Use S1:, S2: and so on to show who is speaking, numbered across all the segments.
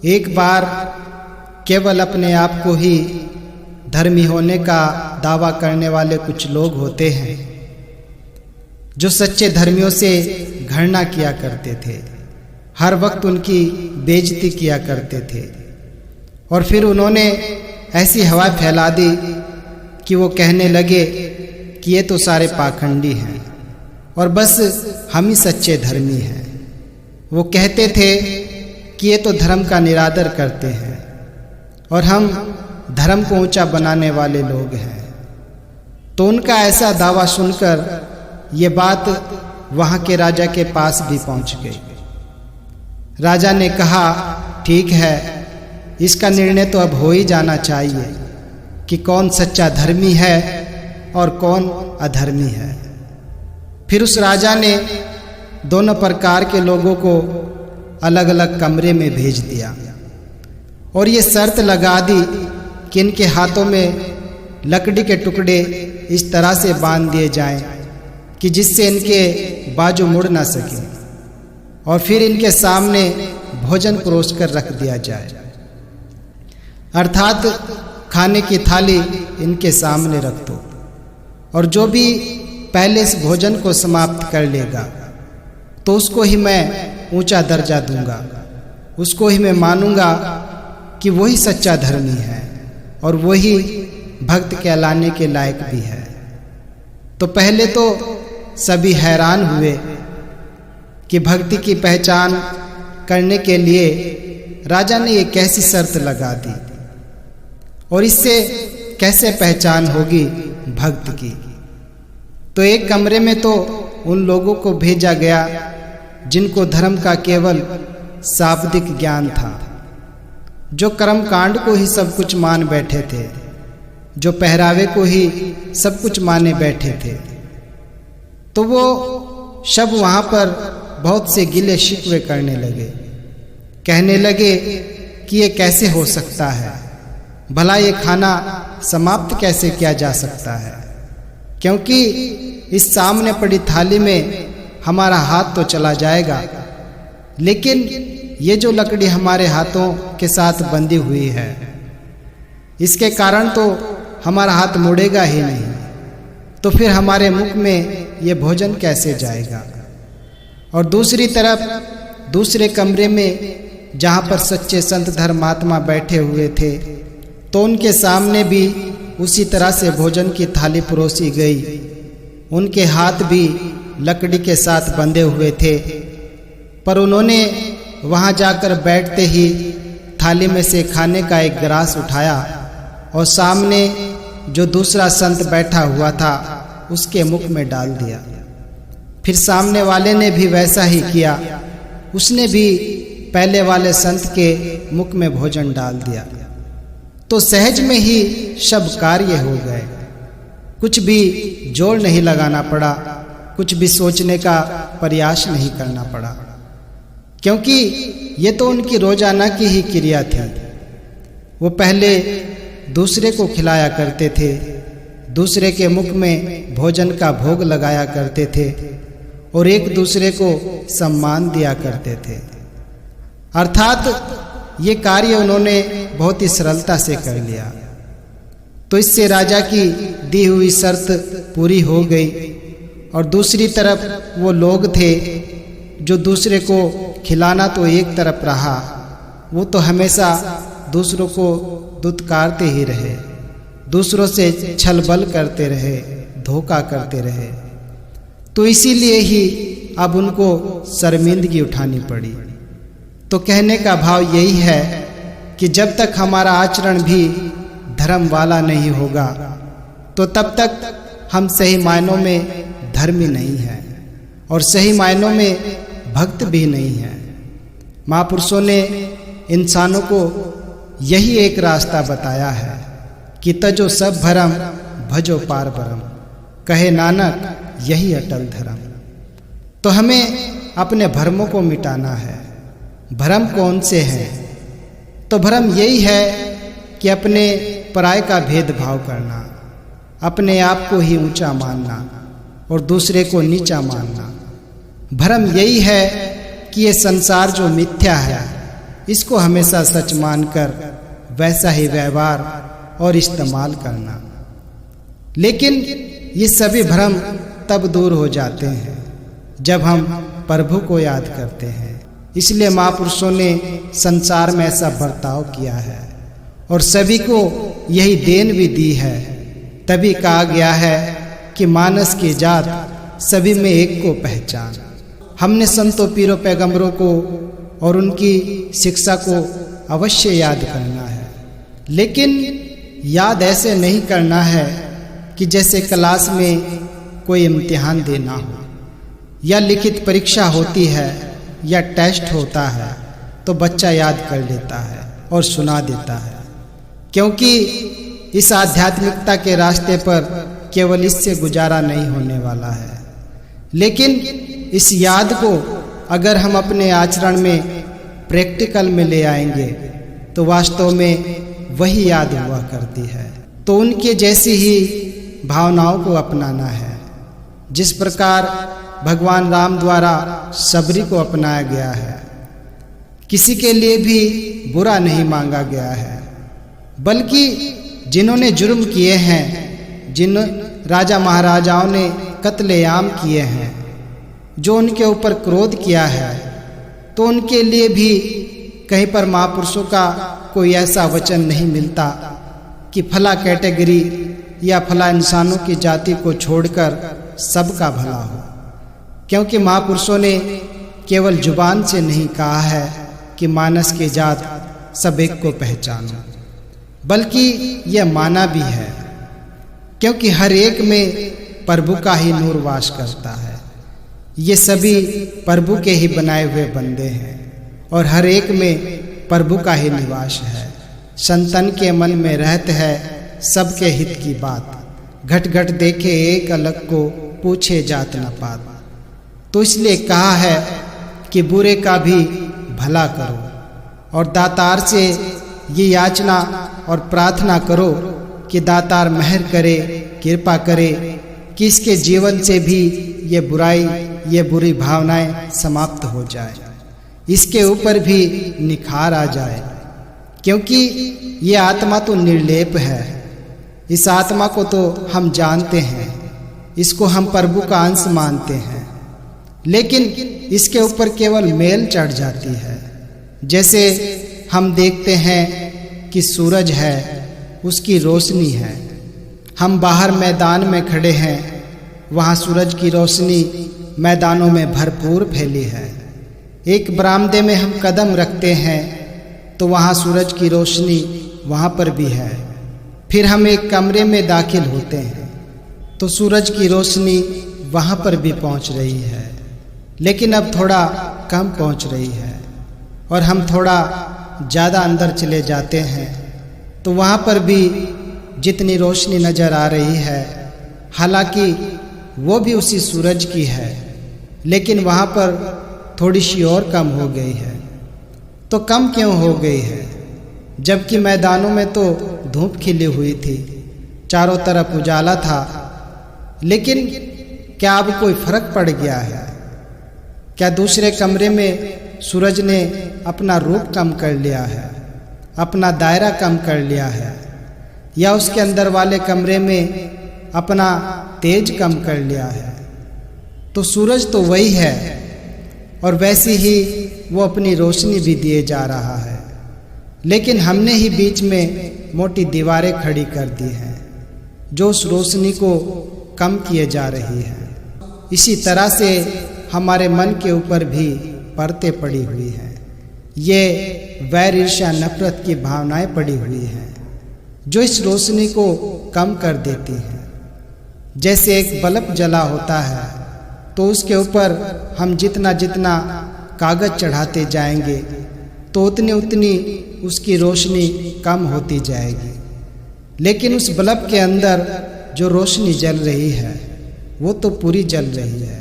S1: एक बार केवल अपने आप को ही धर्मी होने का दावा करने वाले कुछ लोग होते हैं जो सच्चे धर्मियों से घृणा किया करते थे, हर वक्त उनकी बेइज्जती किया करते थे और फिर उन्होंने ऐसी हवा फैला दी कि वो कहने लगे कि ये तो सारे पाखंडी हैं और बस हम ही सच्चे धर्मी हैं। वो कहते थे कि ये तो धर्म का निरादर करते हैं और हम धर्म को ऊंचा बनाने वाले लोग हैं। तो उनका ऐसा दावा सुनकर ये बात वहाँ के राजा के पास भी पहुँच गई। राजा ने कहा, ठीक है, इसका निर्णय तो अब हो ही जाना चाहिए कि कौन सच्चा धर्मी है और कौन अधर्मी है। फिर उस राजा ने दोनों प्रकार के लोगों को अलग अलग कमरे में भेज दिया और ये शर्त लगा दी कि इनके हाथों में लकड़ी के टुकड़े इस तरह से बांध दिए जाएं कि जिससे इनके बाजू मुड़ ना सके और फिर इनके सामने भोजन परोस कर रख दिया जाए, अर्थात खाने की थाली इनके सामने रख दो और जो भी पहले इस भोजन को समाप्त कर लेगा तो उसको ही मैं ऊंचा दर्जा दूंगा, उसको ही मैं मानूंगा कि वही सच्चा धर्मी है और वही भक्त कहलाने के लायक भी है। तो पहले तो सभी हैरान हुए कि भक्ति की पहचान करने के लिए राजा ने ये कैसी शर्त लगा दी और इससे कैसे पहचान होगी भक्त की। तो एक कमरे में तो उन लोगों को भेजा गया जिनको धर्म का केवल शाब्दिक ज्ञान था, जो कर्म कांड को ही सब कुछ मान बैठे थे, जो पहरावे को ही सब कुछ माने बैठे थे। तो वो सब वहाँ पर बहुत से गिले शिकवे करने लगे, कहने लगे कि ये कैसे हो सकता है, भला ये खाना समाप्त कैसे किया जा सकता है, क्योंकि इस सामने पड़ी थाली में हमारा हाथ तो चला जाएगा, लेकिन ये जो लकड़ी हमारे हाथों के साथ बंधी हुई है इसके कारण तो हमारा हाथ मुड़ेगा ही नहीं, तो फिर हमारे मुख में ये भोजन कैसे जाएगा। और दूसरी तरफ दूसरे कमरे में जहाँ पर सच्चे संत धर्मात्मा बैठे हुए थे तो उनके सामने भी उसी तरह से भोजन की थाली परोसी गई। उनके हाथ भी लकड़ी के साथ बंधे हुए थे, पर उन्होंने वहाँ जाकर बैठते ही थाली में से खाने का एक गिलास उठाया और सामने जो दूसरा संत बैठा हुआ था उसके मुख में डाल दिया। फिर सामने वाले ने भी वैसा ही किया, उसने भी पहले वाले संत के मुख में भोजन डाल दिया। तो सहज में ही सब कार्य हो गए, कुछ भी जोर नहीं लगाना पड़ा, कुछ भी सोचने का प्रयास नहीं करना पड़ा, क्योंकि ये तो उनकी रोजाना की ही क्रिया थी। वो पहले दूसरे को खिलाया करते थे, दूसरे के मुख में भोजन का भोग लगाया करते थे और एक दूसरे को सम्मान दिया करते थे, अर्थात ये कार्य उन्होंने बहुत ही सरलता से कर लिया। तो इससे राजा की दी हुई शर्त पूरी हो गई और दूसरी तरफ वो लोग थे जो दूसरे को खिलाना तो एक तरफ रहा, वो तो हमेशा दूसरों को दुत्कारते ही रहे, दूसरों से छल बल करते रहे, धोखा करते रहे। तो इसीलिए ही अब उनको शर्मिंदगी उठानी पड़ी। तो कहने का भाव यही है कि जब तक हमारा आचरण भी धर्म वाला नहीं होगा तो तब तक हम सही मायनों में धर्मी नहीं हैं और सही मायनों में भक्त भी नहीं हैं। महापुरुषों ने इंसानों को यही एक रास्ता बताया है कि तजो सब भरम भजो पार ब्रह्म, कहे नानक यही अटल धर्म। तो हमें अपने भ्रमों को मिटाना है। भ्रम कौन से हैं? तो भ्रम यही है कि अपने पराये का भेदभाव करना, अपने आप को ही ऊंचा मानना और दूसरे को नीचा मानना। भ्रम यही है कि ये संसार जो मिथ्या है इसको हमेशा सच मानकर वैसा ही व्यवहार और इस्तेमाल करना। लेकिन ये सभी भ्रम तब दूर हो जाते हैं जब हम प्रभु को याद करते हैं। इसलिए महापुरुषों ने संसार में ऐसा बर्ताव किया है और सभी को यही देन भी दी है। तभी कहा गया है कि मानस की जात सभी में एक को पहचान। हमने संतों पीरों पैगंबरों को और उनकी शिक्षा को अवश्य याद करना है, लेकिन याद ऐसे नहीं करना है कि जैसे क्लास में कोई इम्तिहान देना हो या लिखित परीक्षा होती है या टेस्ट होता है तो बच्चा याद कर लेता है और सुना देता है, क्योंकि इस आध्यात्मिकता के रास्ते पर केवल इससे गुजारा नहीं होने वाला है। लेकिन इस याद को अगर हम अपने आचरण में प्रैक्टिकल में ले आएंगे तो वास्तव में वही याद हुआ करती है। तो उनके जैसी ही भावनाओं को अपनाना है। जिस प्रकार भगवान राम द्वारा सबरी को अपनाया गया है, किसी के लिए भी बुरा नहीं मांगा गया है, बल्कि जिन्होंने जुर्म किए हैं, जिन राजा महाराजाओं ने कत्लेआम किए हैं, जो उनके ऊपर क्रोध किया है, तो उनके लिए भी कहीं पर महापुरुषों का कोई ऐसा वचन नहीं मिलता कि फला कैटेगरी या फला इंसानों की जाति को छोड़कर सबका भला हो। क्योंकि महापुरुषों ने केवल जुबान से नहीं कहा है कि मानस की जात सब एक को पहचानो, बल्कि यह माना भी है, क्योंकि हर एक में प्रभु का ही नूर वास करता है। ये सभी प्रभु के ही बनाए हुए बंदे हैं और हर एक में प्रभु का ही निवास है। संतन के मन में रहत है सबके हित की बात, घट घट देखे एक अलग को पूछे जात न पात। तो इसलिए कहा है कि बुरे का भी भला करो और दातार से ये याचना और प्रार्थना करो कि दातार मेहर करे, कृपा करे कि इसके जीवन से भी ये बुराई, ये बुरी भावनाएं समाप्त हो जाए, इसके ऊपर भी निखार आ जाए। क्योंकि ये आत्मा तो निर्लेप है, इस आत्मा को तो हम जानते हैं, इसको हम प्रभु का अंश मानते हैं, लेकिन इसके ऊपर केवल मेल चढ़ जाती है। जैसे हम देखते हैं कि सूरज है, उसकी रोशनी है, हम बाहर मैदान में खड़े हैं, वहाँ सूरज की रोशनी मैदानों में भरपूर फैली है। एक बरामदे में हम कदम रखते हैं तो वहाँ सूरज की रोशनी वहाँ पर भी है। फिर हम एक कमरे में दाखिल होते हैं तो सूरज की रोशनी वहाँ पर भी पहुँच रही है, लेकिन अब थोड़ा कम पहुँच रही है। और हम थोड़ा ज़्यादा अंदर चले जाते हैं तो वहाँ पर भी जितनी रोशनी नज़र आ रही है, हालांकि वो भी उसी सूरज की है, लेकिन वहाँ पर थोड़ी सी और कम हो गई है। तो कम क्यों हो गई है, जबकि मैदानों में तो धूप खिली हुई थी, चारों तरफ उजाला था। लेकिन क्या अब कोई फर्क पड़ गया है? क्या दूसरे कमरे में सूरज ने अपना रूप कम कर लिया है, अपना दायरा कम कर लिया है, या उसके अंदर वाले कमरे में अपना तेज कम कर लिया है? तो सूरज तो वही है और वैसी ही वो अपनी रोशनी भी दिए जा रहा है, लेकिन हमने ही बीच में मोटी दीवारें खड़ी कर दी हैं जो उस रोशनी को कम किए जा रही है। इसी तरह से हमारे मन के ऊपर भी परतें पड़ी हुई हैं, ये वैर ईर्ष्या नफरत की भावनाएं पड़ी हुई हैं जो इस रोशनी को कम कर देती हैं। जैसे एक बल्ब जला होता है तो उसके ऊपर हम जितना जितना कागज चढ़ाते जाएंगे तो उतनी उतनी उसकी रोशनी कम होती जाएगी, लेकिन उस बल्ब के अंदर जो रोशनी जल रही है वो तो पूरी जल रही है,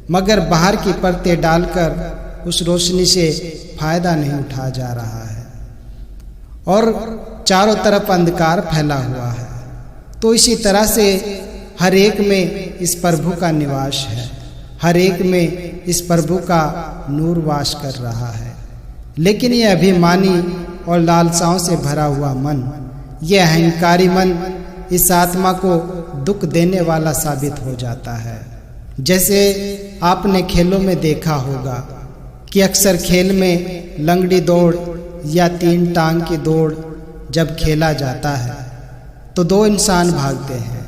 S1: मगर बाहर की परतें डालकर उस रोशनी से फायदा नहीं उठाया जा रहा है और चारों तरफ अंधकार फैला हुआ है। तो इसी तरह से हर एक में इस प्रभु का निवास है, हर एक में इस प्रभु का नूर वास कर रहा है, लेकिन ये अभिमानी और लालसाओं से भरा हुआ मन, ये अहंकारी मन इस आत्मा को दुख देने वाला साबित हो जाता है। जैसे आपने खेलों में देखा होगा कि अक्सर खेल में लंगड़ी दौड़ या 3 टांग की दौड़ जब खेला जाता है तो 2 इंसान भागते हैं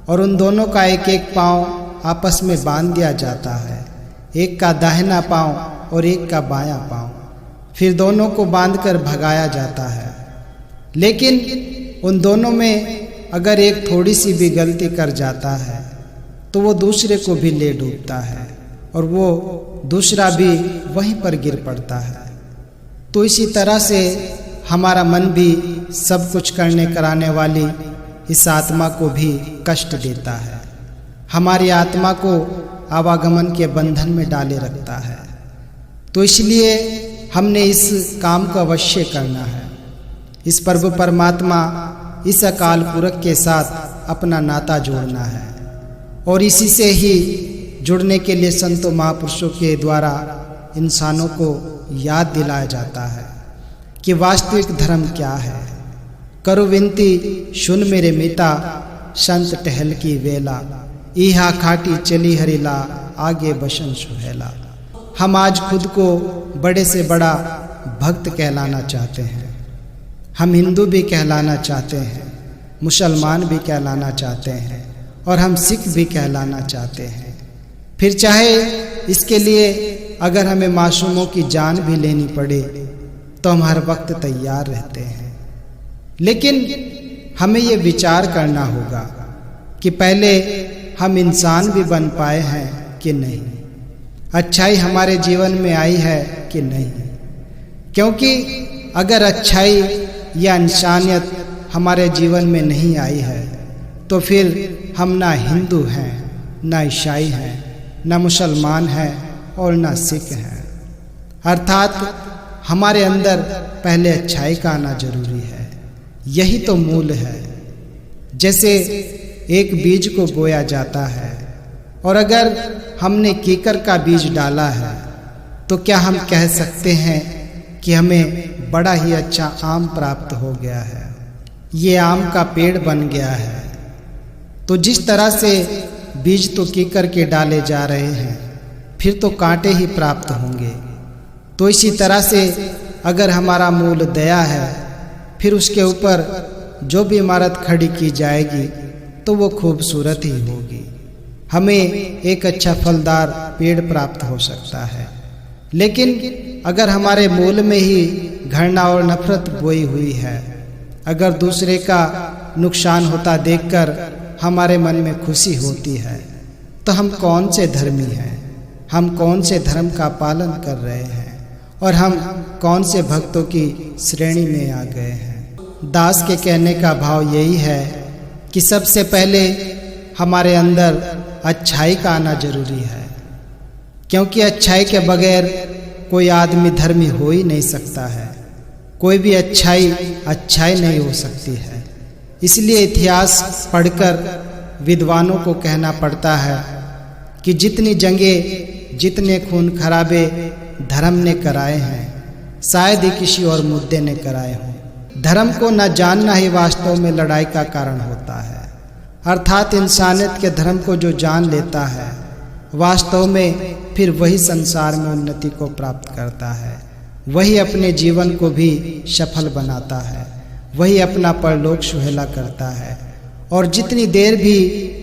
S1: और उन दोनों का एक एक पांव आपस में बांध दिया जाता है, एक का दाहिना पांव और एक का बायां पांव। फिर दोनों को बांधकर भगाया जाता है। लेकिन उन दोनों में अगर एक थोड़ी सी भी गलती कर जाता है तो वो दूसरे को भी ले डूबता है और वो दूसरा भी वहीं पर गिर पड़ता है। तो इसी तरह से हमारा मन भी सब कुछ करने कराने वाली इस आत्मा को भी कष्ट देता है, हमारी आत्मा को आवागमन के बंधन में डाले रखता है। तो इसलिए हमने इस काम को अवश्य करना है। इस प्रभु परमात्मा, इस अकाल पुरख के साथ अपना नाता जोड़ना है और इसी से ही जुड़ने के लिए संतों महापुरुषों के द्वारा इंसानों को याद दिलाया जाता है कि वास्तविक धर्म क्या है। करो विनती सुन मेरे मिता, संत टहल की वेला, इहा खाटी चली हरिला, आगे बसन सुहेला। हम आज खुद को बड़े से बड़ा भक्त कहलाना चाहते हैं। हम हिंदू भी कहलाना चाहते हैं, मुसलमान भी कहलाना चाहते हैं और हम सिख भी कहलाना चाहते हैं। फिर चाहे इसके लिए अगर हमें मासूमों की जान भी लेनी पड़े तो हम हर वक्त तैयार रहते हैं। लेकिन हमें ये विचार करना होगा कि पहले हम इंसान भी बन पाए हैं कि नहीं, अच्छाई हमारे जीवन में आई है कि नहीं। क्योंकि अगर अच्छाई या इंसानियत हमारे जीवन में नहीं आई है तो फिर हम ना हिंदू हैं, ना ईसाई हैं, ना मुसलमान हैं और ना सिख हैं। अर्थात हमारे अंदर पहले अच्छाई का आना जरूरी है। यही तो मूल है। जैसे एक बीज को बोया जाता है और अगर हमने कीकर का बीज डाला है तो क्या हम कह सकते हैं कि हमें बड़ा ही अच्छा आम प्राप्त हो गया है, ये आम का पेड़ बन गया है। तो जिस तरह से बीज तो कीकर के डाले जा रहे हैं, फिर तो कांटे ही प्राप्त होंगे। तो इसी तरह से अगर हमारा मूल दया है, फिर उसके ऊपर जो भी इमारत खड़ी की जाएगी तो वो खूबसूरत ही होगी। हमें एक अच्छा फलदार पेड़ प्राप्त हो सकता है। लेकिन अगर हमारे मूल में ही घृणा और नफरत बोई हुई है, अगर दूसरे का नुकसान होता देखकर हमारे मन में खुशी होती है, तो हम कौन से धर्मी हैं, हम कौन से धर्म का पालन कर रहे हैं और हम कौन से भक्तों की श्रेणी में आ गए हैं। दास के कहने का भाव यही है कि सबसे पहले हमारे अंदर अच्छाई का आना जरूरी है, क्योंकि अच्छाई के बगैर कोई आदमी धर्मी हो ही नहीं सकता है। कोई भी अच्छाई नहीं हो सकती है। इसलिए इतिहास पढ़कर विद्वानों को कहना पड़ता है कि जितनी जंगें, जितने खून खराबे धर्म ने कराए हैं, शायद ही किसी और मुद्दे ने कराए हों। धर्म को न जानना ही वास्तव में लड़ाई का कारण होता है। अर्थात इंसानियत के धर्म को जो जान लेता है, वास्तव में फिर वही संसार में उन्नति को प्राप्त करता है, वही अपने जीवन को भी सफल बनाता है, वही अपना परलोक सुहेला करता है। और जितनी देर भी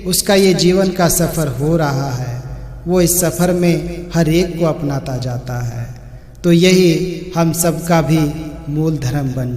S1: उसका ये जीवन का सफ़र हो रहा है, वो इस सफ़र में हर एक को अपनाता जाता है। तो यही हम सबका भी मूल धर्म बन